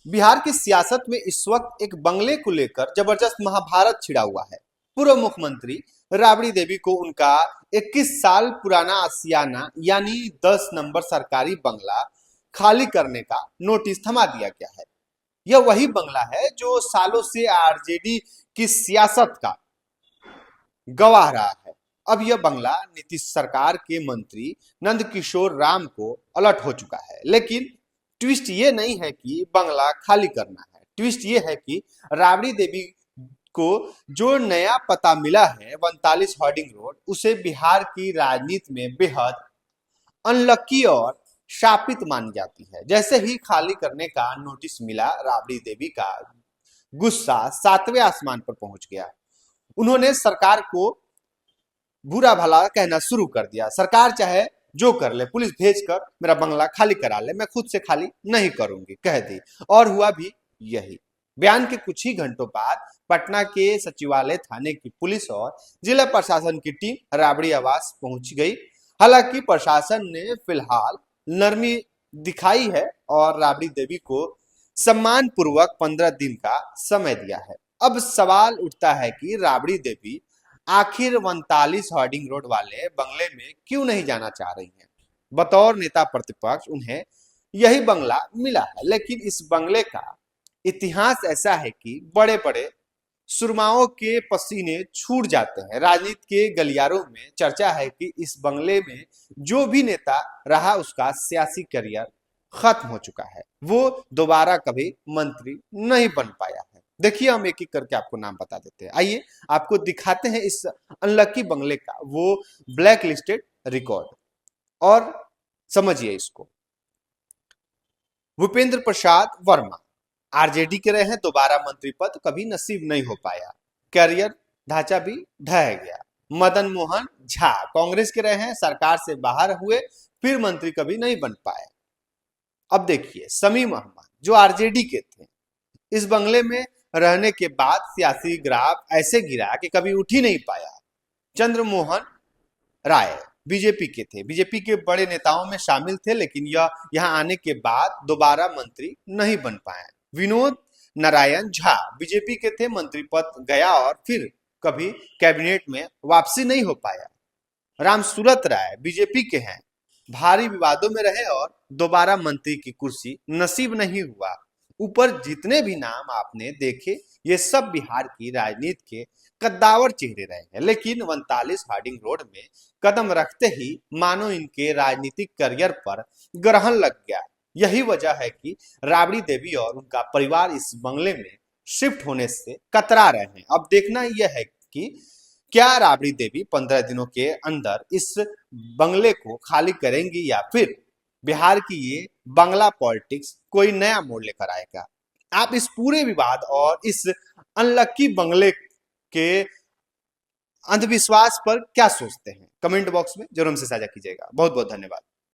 बिहार की सियासत में इस वक्त एक बंगले को लेकर जबरदस्त महाभारत छिड़ा हुआ है। पूर्व मुख्यमंत्री राबड़ी देवी को उनका 21 साल पुराना आशियाना यानी 10 नंबर सरकारी बंगला खाली करने का नोटिस थमा दिया गया है। यह वही बंगला है जो सालों से आरजेडी की सियासत का गवाह रहा है। अब यह बंगला नीतीश सरकार के मंत्री नंदकिशोर राम को अलर्ट हो चुका है। लेकिन ट्विस्ट ये नहीं है कि बंगला खाली करना है, ट्विस्ट ये है कि राबड़ी देवी को जो नया पता मिला है 39 हॉर्डिंग रोड, उसे बिहार की राजनीति में बेहद अनलकी और शापित मानी जाती है। जैसे ही खाली करने का नोटिस मिला, राबड़ी देवी का गुस्सा 7वें आसमान पर पहुंच गया। उन्होंने सरकार को बुरा भला कहना शुरू कर दिया। सरकार चाहे जो कर ले, पुलिस भेजकर मेरा बंगला खाली करा ले, मैं खुद से खाली नहीं करूंगी, कह दी। और हुआ भी यही। बयान के कुछ ही घंटों बाद पटना के सचिवालय थाने की पुलिस और जिला प्रशासन की टीम राबड़ी आवास पहुंच गई। हालांकि प्रशासन ने फिलहाल नरमी दिखाई है और राबड़ी देवी को सम्मान पूर्वक 15 दिन का समय दिया है। अब सवाल उठता है कि राबड़ी देवी आखिर 39 हार्डिंग रोड वाले बंगले में क्यों नहीं जाना चाह रही हैं। बतौर नेता प्रतिपक्ष उन्हें यही बंगला मिला है, लेकिन इस बंगले का इतिहास ऐसा है कि बड़े बड़े सुरमाओं के पसीने छूट जाते हैं। राजनीति के गलियारों में चर्चा है कि इस बंगले में जो भी नेता रहा उसका सियासी करियर खत्म हो चुका है, वो दोबारा कभी मंत्री नहीं बन पाया है। देखिए, हम एक एक करके आपको नाम बता देते हैं। आइए आपको दिखाते हैं इस अनलकी बंगले का वो ब्लैक लिस्टेड रिकॉर्ड और समझिए इसको। भूपेंद्र प्रसाद वर्मा आरजेडी के रहे हैं, दोबारा मंत्री पद कभी नसीब नहीं हो पाया, करियर ढांचा भी ढह गया। मदन मोहन झा कांग्रेस के रहे हैं, सरकार से बाहर हुए, फिर मंत्री कभी नहीं बन पाए। अब देखिए शमीम अहमद जो आरजेडी के थे, इस बंगले में रहने के बाद सियासी ग्राफ ऐसे गिरा कि कभी उठ ही नहीं पाया। चंद्रमोहन राय बीजेपी के थे, बीजेपी के बड़े नेताओं में शामिल थे, लेकिन यह यहां आने के बाद दोबारा मंत्री नहीं बन पाए। विनोद नारायण झा बीजेपी के थे, मंत्री पद गया और फिर कभी कैबिनेट में वापसी नहीं हो पाया। रामसूरत राय बीजेपी के हैं, भारी विवादों में रहे और दोबारा मंत्री की कुर्सी नसीब नहीं हुआ। ऊपर जितने भी नाम आपने देखे, ये सब बिहार की राजनीति के कद्दावर चेहरे रहे हैं, लेकिन 39 हार्डिंग रोड में कदम रखते ही मानो इनके राजनीतिक करियर पर ग्रहण लग गया। यही वजह है कि राबड़ी देवी और उनका परिवार इस बंगले में शिफ्ट होने से कतरा रहे हैं। अब देखना यह है कि क्या राबड़ी देवी 15 दिनों के अंदर इस बंगले को खाली करेंगी या फिर बिहार की ये बंगला पॉलिटिक्स कोई नया मोड़ लेकर आएगा। आप इस पूरे विवाद और इस अनलकी बंगले के अंधविश्वास पर क्या सोचते हैं, कमेंट बॉक्स में जरूर हमसे साझा कीजिएगा। बहुत बहुत धन्यवाद।